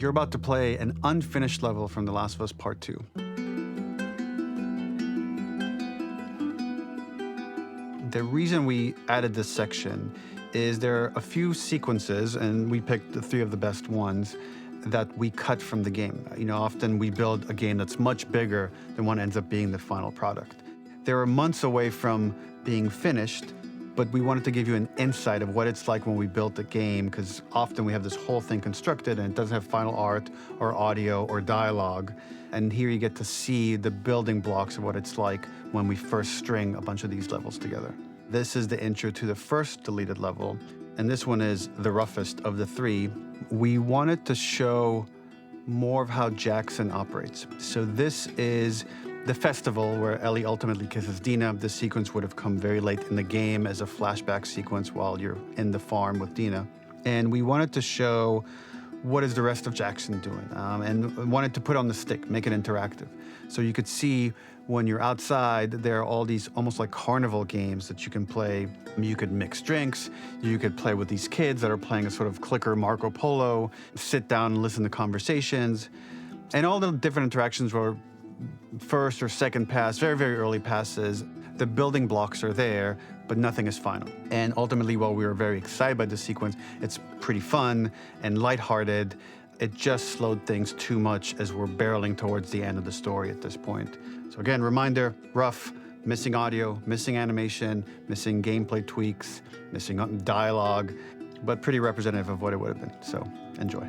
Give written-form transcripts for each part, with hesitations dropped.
You're about to play an unfinished level from The Last of Us Part 2. The reason we added this section is there are a few sequences, and we picked the 3 of the best ones, that we cut from the game. You know, often we build a game that's much bigger than what ends up being the final product. They were months away from being finished, but we wanted to give you an insight of what it's like when we built a game, because often we have this whole thing constructed and it doesn't have final art or audio or dialogue. And here you get to see the building blocks of what it's like when we first string a bunch of these levels together. This is the intro to the first deleted level, and this one is the roughest of the 3. We wanted to show more of how Jackson operates. So this is the festival where Ellie ultimately kisses Dina. This sequence would have come very late in the game as a flashback sequence while you're in the farm with Dina. And we wanted to show what is the rest of Jackson doing, and wanted to put on the stick, make it interactive. So you could see when you're outside, there are all these almost like carnival games that you can play. You could mix drinks, you could play with these kids that are playing a sort of clicker Marco Polo, sit down and listen to conversations. And all the different interactions were first or second pass, very, very early passes. The building blocks are there, but nothing is final. And ultimately, while we were very excited by this sequence, it's pretty fun and lighthearted. It just slowed things too much as we're barreling towards the end of the story at this point. So again, reminder, rough, missing audio, missing animation, missing gameplay tweaks, missing dialogue, but pretty representative of what it would have been. So enjoy.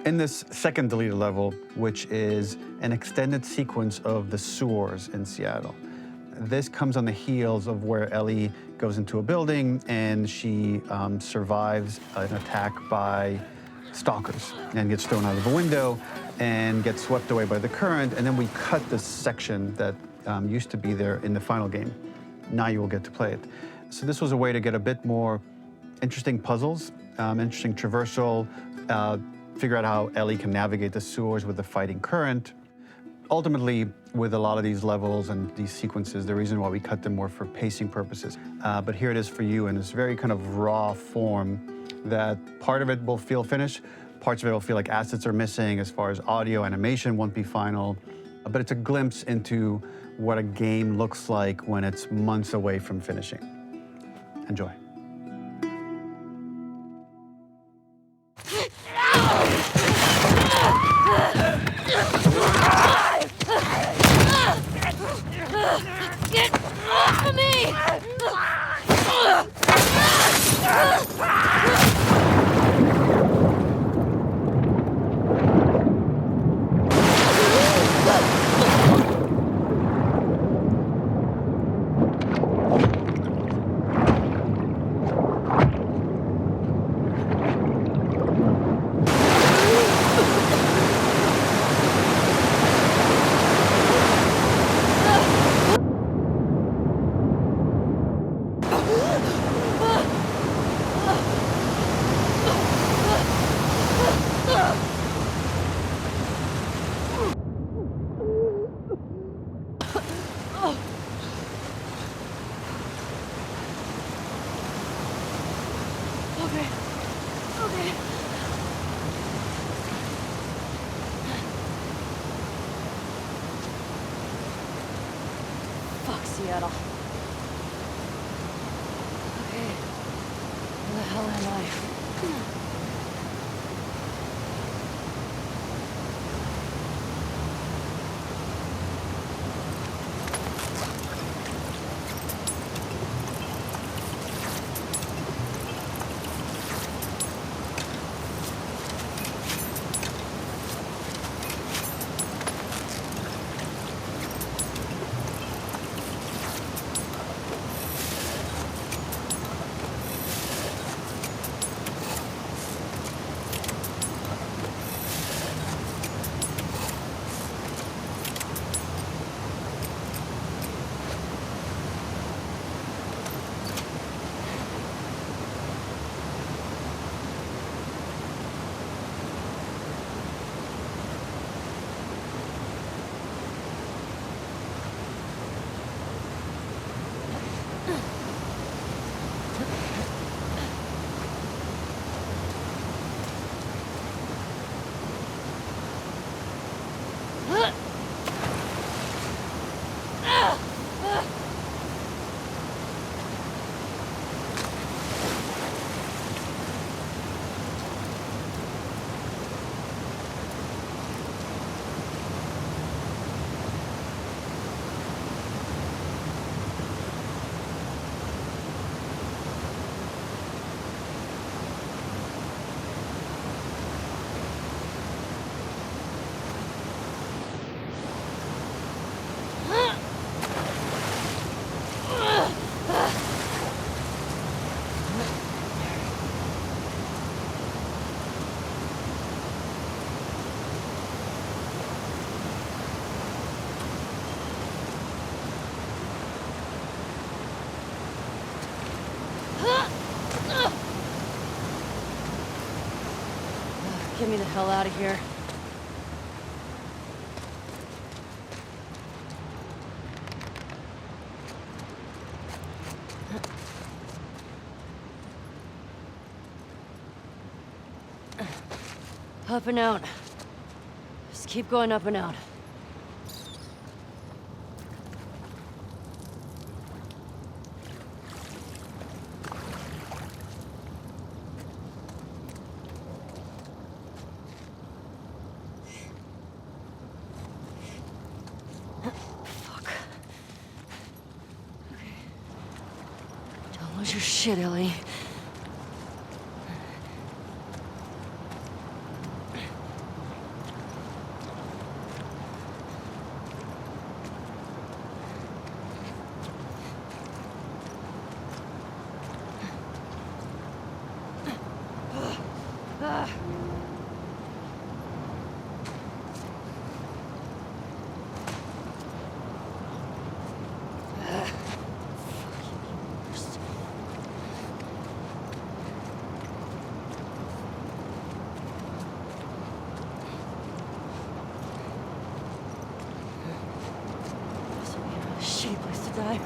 In this second deleted level, which is an extended sequence of the sewers in Seattle, this comes on the heels of where Ellie goes into a building and she survives an attack by stalkers and gets thrown out of a window and gets swept away by the current. And then we cut this section that used to be there in the final game. Now you will get to play it. So this was a way to get a bit more interesting puzzles, interesting traversal, figure out how Ellie can navigate the sewers with the fighting current. Ultimately, with a lot of these levels and these sequences, the reason why we cut them were for pacing purposes. But here it is for you in this very kind of raw form that part of it will feel finished, parts of it will feel like assets are missing as far as audio, animation won't be final. But it's a glimpse into what a game looks like when it's months away from finishing. Enjoy. Get off of me! Okay. Fuck Seattle. Okay. Where the hell am I? Get me the hell out of here. Up and out. Just keep going up and out. Lose your shit, Ellie. Shitty place to die.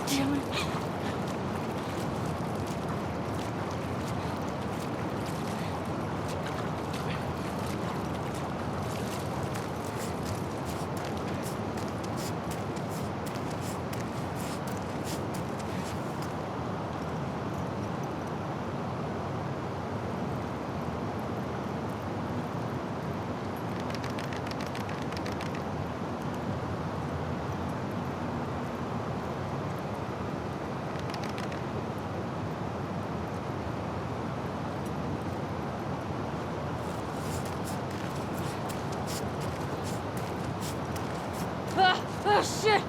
Damn it. Oh, shit!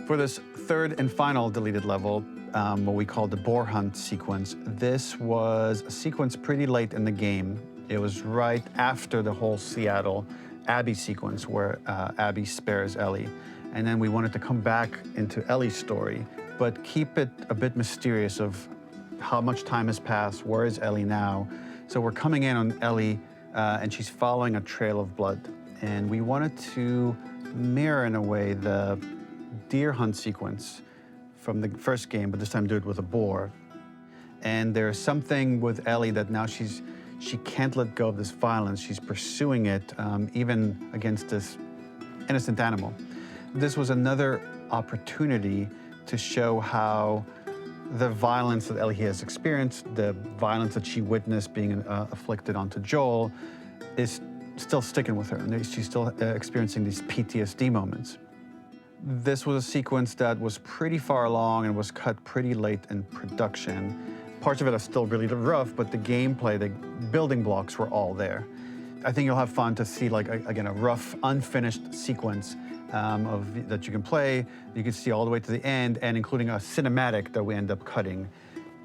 For this third and final deleted level, what we call the boar hunt sequence, this was a sequence pretty late in the game. It was right after the whole Seattle Abby sequence where Abby spares Ellie. And then we wanted to come back into Ellie's story, but keep it a bit mysterious of how much time has passed, where is Ellie now? So we're coming in on Ellie and she's following a trail of blood. And we wanted to mirror in a way the deer hunt sequence from the first game, but this time do it with a boar. And there's something with Ellie that now she can't let go of this violence. She's pursuing it even against this innocent animal. This was another opportunity to show how the violence that Ellie has experienced, the violence that she witnessed being afflicted onto Joel, is still sticking with her, and she's still experiencing these PTSD moments. This was a sequence that was pretty far along and was cut pretty late in production. Parts of it are still really rough, but the gameplay, the building blocks were all there. I think you'll have fun to see, like, again, a rough, unfinished sequence that you can play. You can see all the way to the end, and including a cinematic that we end up cutting.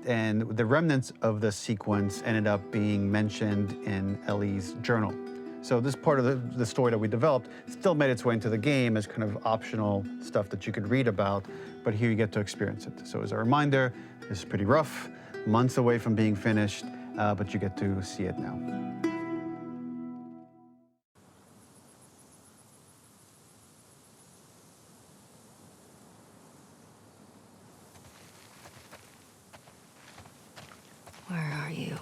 And the remnants of the sequence ended up being mentioned in Ellie's journal. So this part of the story that we developed still made its way into the game as kind of optional stuff that you could read about, but here you get to experience it. So as a reminder, this is pretty rough, months away from being finished, but you get to see it now. Where are you?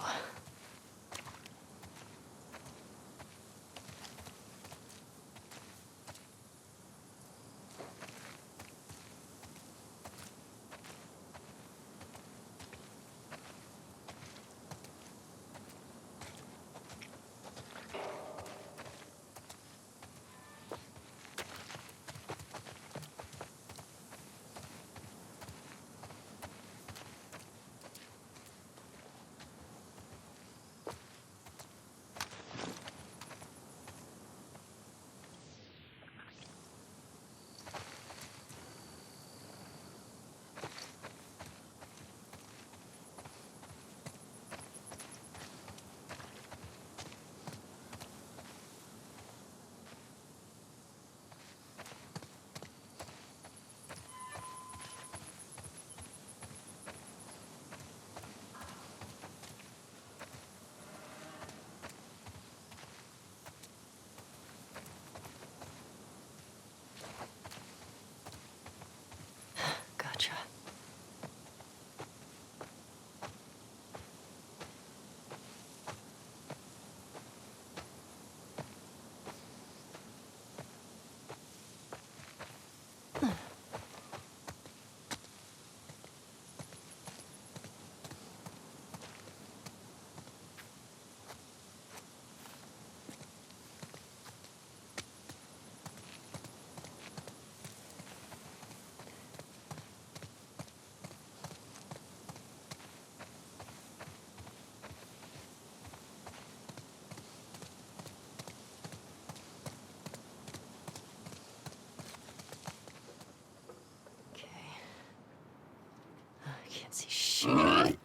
Gotcha. I can't see shit.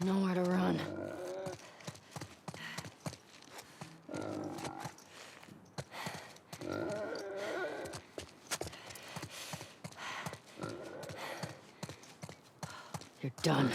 Nowhere to run. You're done.